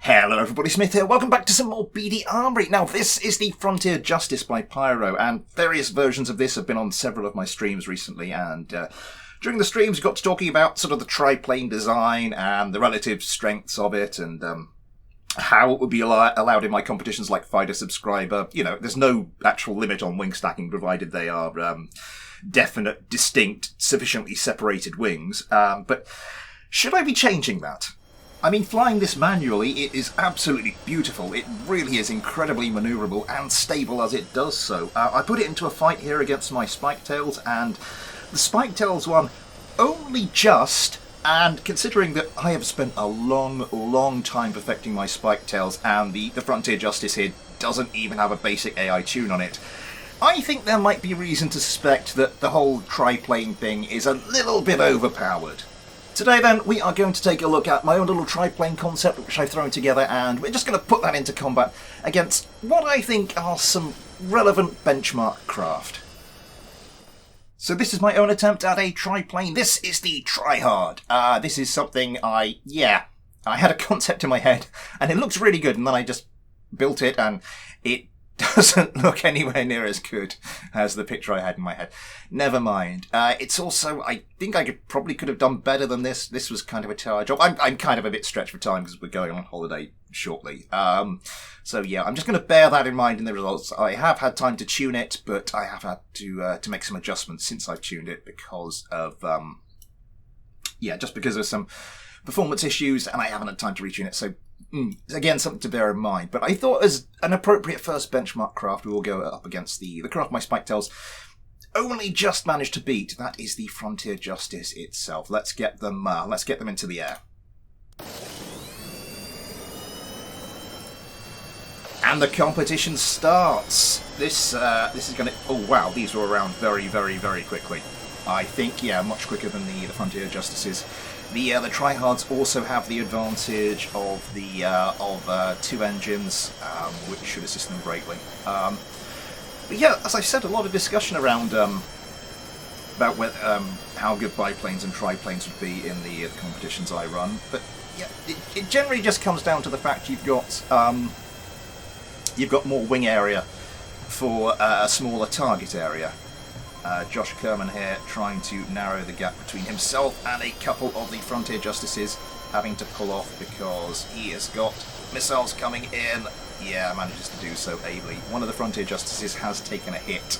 Hello everybody, Smith here. Welcome back to some more BD Armory. Now this is the Frontier Justice by Pyro, and various versions of this have been on several of my streams recently, and during the streams we got to talking about sort of the triplane design and the relative strengths of it, and how it would be allowed in my competitions like Fighter Subscriber. You know, there's no actual limit on wing stacking provided they are definite, distinct, sufficiently separated wings. But should I be changing that? I mean, flying this manually, it is absolutely beautiful. It really is incredibly manoeuvrable and stable as it does so. I put it into a fight here against my Spiketails, and the Spiketails won only just, and considering that I have spent a long time perfecting my Spiketails, and the Frontier Justice here doesn't even have a basic AI tune on it, I think there might be reason to suspect that the whole triplane thing is a little bit overpowered. Today then, we are going to take a look at my own little triplane concept which I've thrown together, and we're just going to put that into combat against what I think are some relevant benchmark craft. So this is my own attempt at a triplane. This is the Tryhard. This is something I had a concept in my head, and it looks really good, and then I just built it, and it doesn't look anywhere near as good as the picture I had in my head. Never mind. It's also, I think I could have done better than this. This was kind of a tower job. I'm kind of a bit stretched for time because we're going on holiday shortly. So yeah, I'm just going to bear that in mind in the results. I have had time to tune it, but I have had to make some adjustments since I've tuned it because of, just because of some performance issues, and I haven't had time to retune it. So again, something to bear in mind. But I thought as an appropriate first benchmark craft, we will go up against the craft my Spiketails only just managed to beat. That is the Frontier Justice itself. Let's get them into the air. And the competition starts. This is going to... Oh wow, these were around very quickly. I think, yeah, much quicker than the Frontier Justices. The Tryhards also have the advantage of the two engines, which should assist them greatly. But yeah, as I said, a lot of discussion around about how good biplanes and triplanes would be in the competitions I run. But yeah, it generally just comes down to the fact you've got more wing area for a smaller target area. Josh Kerman here trying to narrow the gap between himself and a couple of the Frontier Justices, having to pull off because he has got missiles coming in. Yeah, manages to do so ably. One of the Frontier Justices has taken a hit.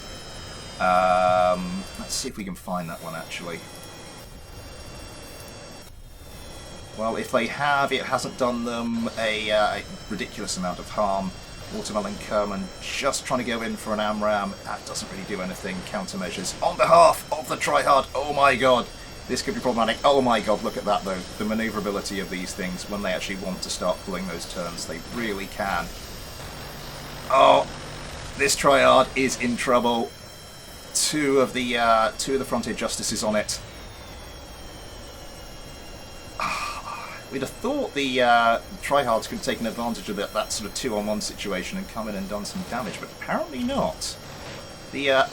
Let's see if we can find that one actually. Well, if they have, it hasn't done them a ridiculous amount of harm. Watermelon Kerman just trying to go in for an AMRAAM. That doesn't really do anything. Countermeasures on behalf of the Tryhard. Oh my god, this could be problematic. Oh my god, look at that though. The manoeuvrability of these things when they actually want to start pulling those turns. They really can. Oh, this Tryhard is in trouble. Two of the Frontier Justices on it. We'd have thought the Tryhards could have taken advantage of that sort of 2-on-1 situation and come in and done some damage, but apparently not.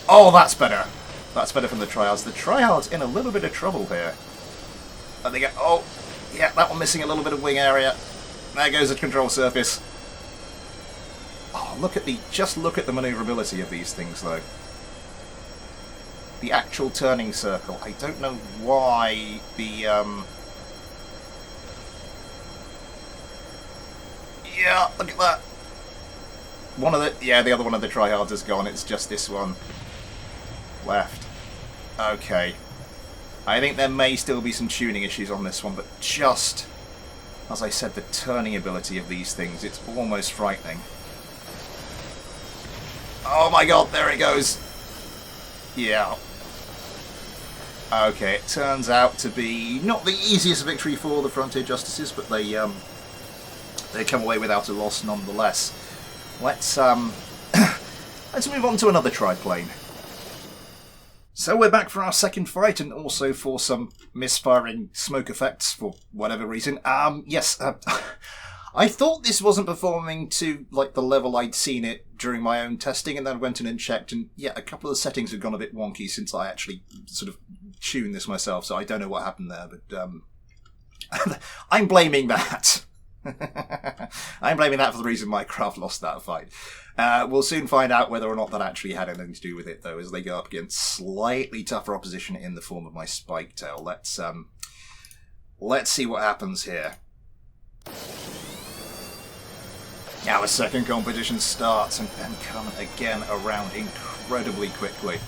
Oh, that's better. That's better from the Tryhards. The Tryhards in a little bit of trouble here. And they go, oh, yeah, that one missing a little bit of wing area. There goes the control surface. Oh, just look at the manoeuvrability of these things, though. The actual turning circle. I don't know why the yeah, look at that. The other one of the Tryhards is gone. It's just this one left. Okay. I think there may still be some tuning issues on this one, but just, as I said, the turning ability of these things, it's almost frightening. Oh my god, there it goes. Yeah. Okay, it turns out to be not the easiest victory for the Frontier Justices, but they come away without a loss nonetheless. Let's move on to another triplane. So we're back for our second fight, and also for some misfiring smoke effects for whatever reason. Yes, I thought this wasn't performing to like the level I'd seen it during my own testing, and then went in and checked, and yeah, a couple of the settings had gone a bit wonky since I actually sort of tuned this myself, so I don't know what happened there, but I'm blaming that. I'm blaming that for the reason my craft lost that fight. We'll soon find out whether or not that actually had anything to do with it, though, as they go up against slightly tougher opposition in the form of my spike tail. Let's see what happens here. Our second competition starts, and Ben come again around incredibly quickly.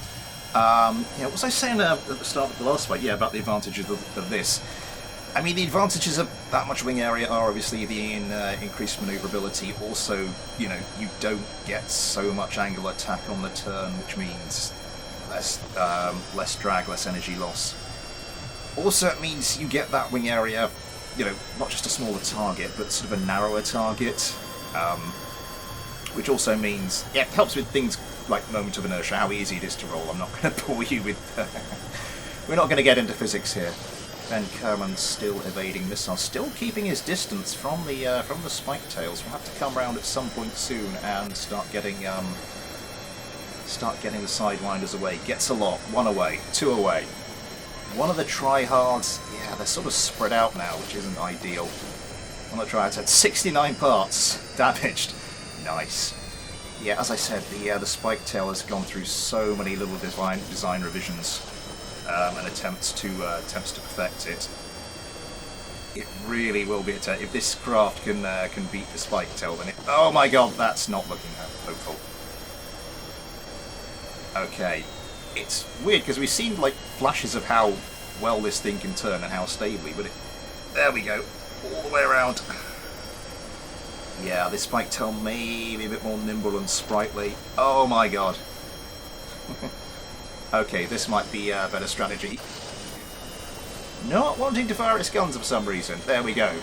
What was I saying at the start of the last fight? Yeah, about the advantages of this. I mean, the advantages of that much wing area are obviously the increased maneuverability. Also, you don't get so much angle attack on the turn, which means less drag, less energy loss. Also, it means you get that wing area, not just a smaller target, but sort of a narrower target, which also means, it helps with things like moment of inertia, how easy it is to roll. I'm not going to bore you with... we're not going to get into physics here. Ben Kerman's still evading missiles, still keeping his distance from the spike tails. We'll have to come round at some point soon and start getting the sidewinders away. Gets a lot. 1 away, 2 away. One of the tryhards, yeah, they're sort of spread out now, which isn't ideal. One of the tryhards had 69 parts damaged. Nice. Yeah, as I said, the spike tail has gone through so many little design revisions. And attempts to perfect it. It really will be a test. If this craft can beat the spike tail, then oh my god, that's not looking hopeful. Okay, it's weird because we've seen like flashes of how well this thing can turn and how stably, but there we go, all the way around. Yeah, this spike tail may be a bit more nimble and sprightly. Oh my god. Okay, this might be a better strategy. Not wanting to fire its guns for some reason. There we go.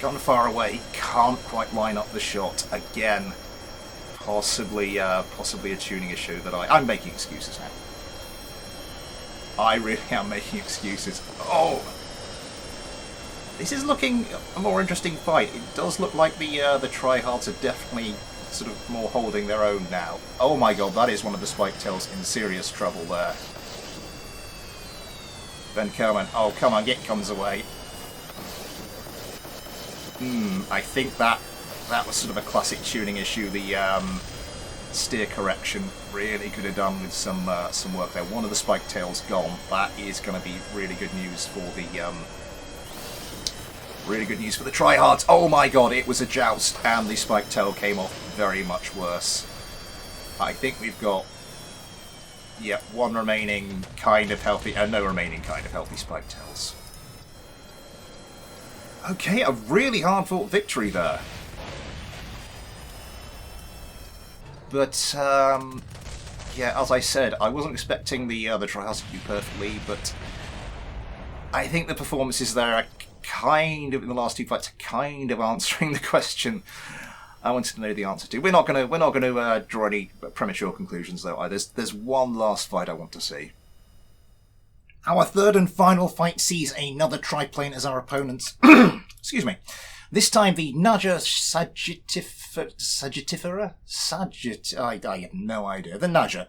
Gone far away. Can't quite line up the shot again. Possibly a tuning issue that I'm making excuses now. I really am making excuses. Oh, this is looking a more interesting fight. It does look like the tryhards are definitely sort of more holding their own now. Oh my god, that is one of the spike tails in serious trouble there. Ben Kerman, oh come on, get comes away. I think that was sort of a classic tuning issue. The steer correction really could have done with some work there. One of the spike tails gone. That is going to be really good news for the tryhards. Oh my god, it was a joust, and the spike tail came off very much worse. I think we've got, one remaining kind of healthy, no remaining kind of healthy spike tails. Okay, a really hard-fought victory there. But, as I said, I wasn't expecting the tryhards to do perfectly, but I think the performances there are kind of, in the last 2 fights, kind of answering the question I wanted to know the answer to. We're not going to draw any premature conclusions, though. There's one last fight I want to see. Our third and final fight sees another triplane as our opponents. Excuse me. This time the Naja Sagittifera? I have no idea. The Naja.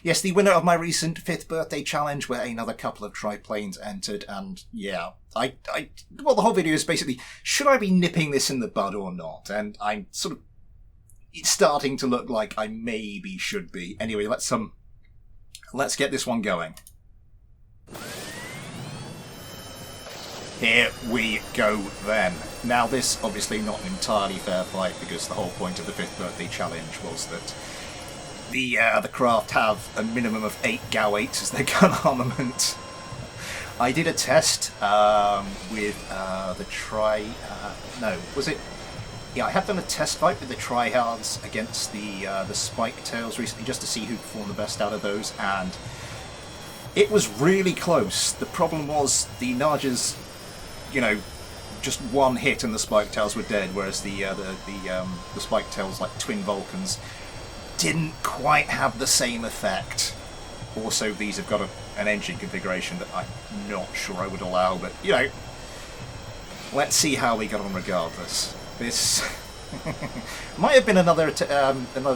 Yes, the winner of my recent 5th birthday challenge, where another couple of triplanes entered, and yeah, well, the whole video is basically, should I be nipping this in the bud or not? And I'm sort of, it's starting to look like I maybe should be. Anyway, let's get this one going. Here we go then. Now this obviously not an entirely fair fight, because the whole point of the 5th birthday challenge was that the craft have a minimum of 8 GAU-8s as their gun armament. I did a test with the I have done a test fight with the tryhards against the spike tails recently, just to see who performed the best out of those, and it was really close. The problem was the Najas, just one hit and the spike tails were dead, whereas the spike tails, like twin Vulcans, didn't quite have the same effect. Also, these have got an engine configuration that I'm not sure I would allow, but let's see how we got on regardless. This might have been another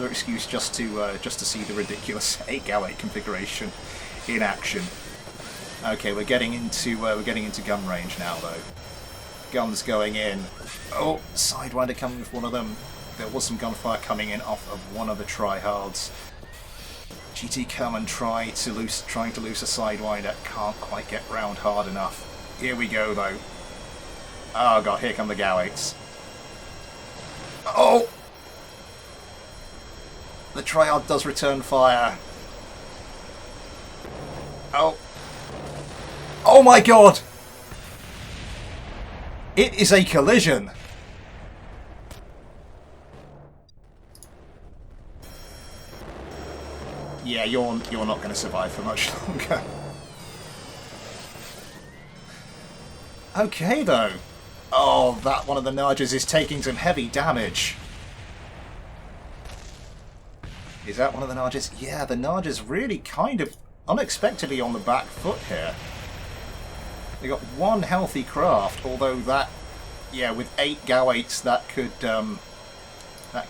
excuse just to see the ridiculous 8 GAU-8 configuration in action. Okay, we're getting into gun range now, though. guns going in. Oh, Sidewinder coming with one of them. There was some gunfire coming in off of one of the tryhards. GT Kerman trying to loose a Sidewinder. Can't quite get round hard enough. Here we go, though. Oh, God, here come the Gowates. Oh! The tryhard does return fire. Oh. Oh, my God! It is a collision. Yeah, you're not going to survive for much longer. Okay, though. Oh, that one of the Narges is taking some heavy damage. Is that one of the Narges? Yeah, the Narges really kind of unexpectedly on the back foot here. They got one healthy craft, although that, yeah, with 8 Gowates, that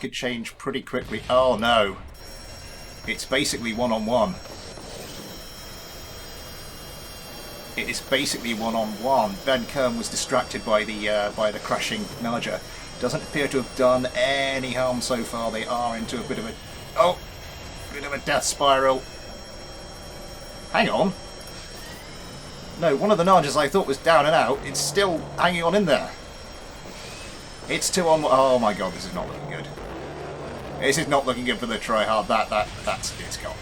could change pretty quickly. Oh no, it's basically one-on-one. It is basically one-on-one. Ben Kerm was distracted by the crashing Narja. Doesn't appear to have done any harm so far. They are into a bit of a death spiral. Hang on. No, one of the Narjas I thought was down and out. It's still hanging on in there. It's 2 on. Oh my God, this is not looking good. This is not looking good for the tryhard. It's gone.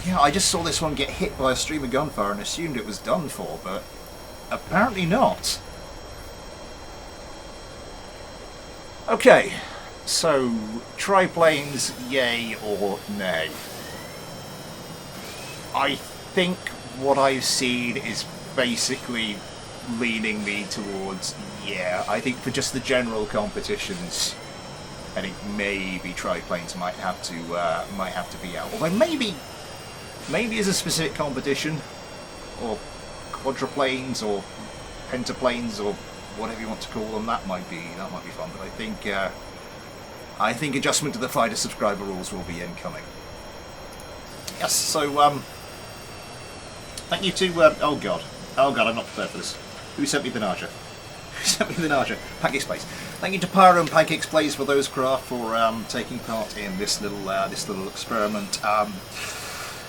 Yeah, I just saw this one get hit by a stream of gunfire and assumed it was done for, but apparently not. Okay, so triplanes, yay or nay? I think what I've seen is basically leaning me towards yeah. I think for just the general competitions, I think maybe triplanes might have to be out. Although maybe as a specific competition, or quadruplanes, or pentaplanes, or whatever you want to call them, that might be fun. But I think adjustment to the fighter subscriber rules will be incoming. Yes, so thank you to oh god, I'm not prepared for this. Who sent me the Narja? Who sent me the Narja? Pancake Space. Thank you to Pyro and Pancake Space for those craft for taking part in this little experiment.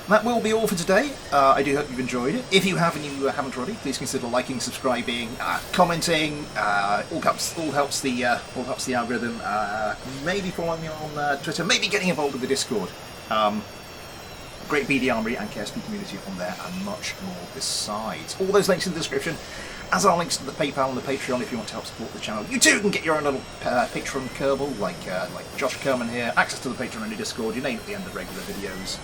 That will be all for today. I do hope you've enjoyed it. If you have and you haven't already, please consider liking, subscribing, commenting. All helps the algorithm. Maybe following me on Twitter. Maybe getting involved with the Discord. Great BD Armory and KSP community on there, and much more besides. All those links in the description, as are links to the PayPal and the Patreon if you want to help support the channel. You too can get your own little Patreon Kerbal, like Josh Kerman here, access to the Patreon and the Discord, you name it at the end of regular videos.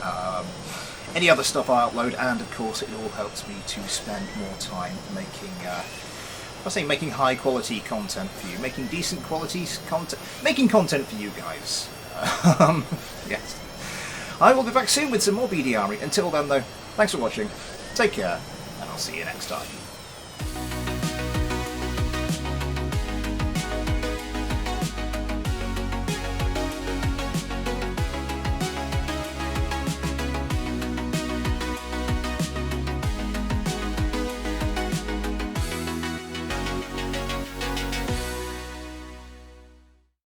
Any other stuff I upload, and of course it all helps me to spend more time making high quality content for you, making decent quality content, making content for you guys. Yes. I will be back soon with some more BD Armory. Until then though, thanks for watching, take care, and I'll see you next time.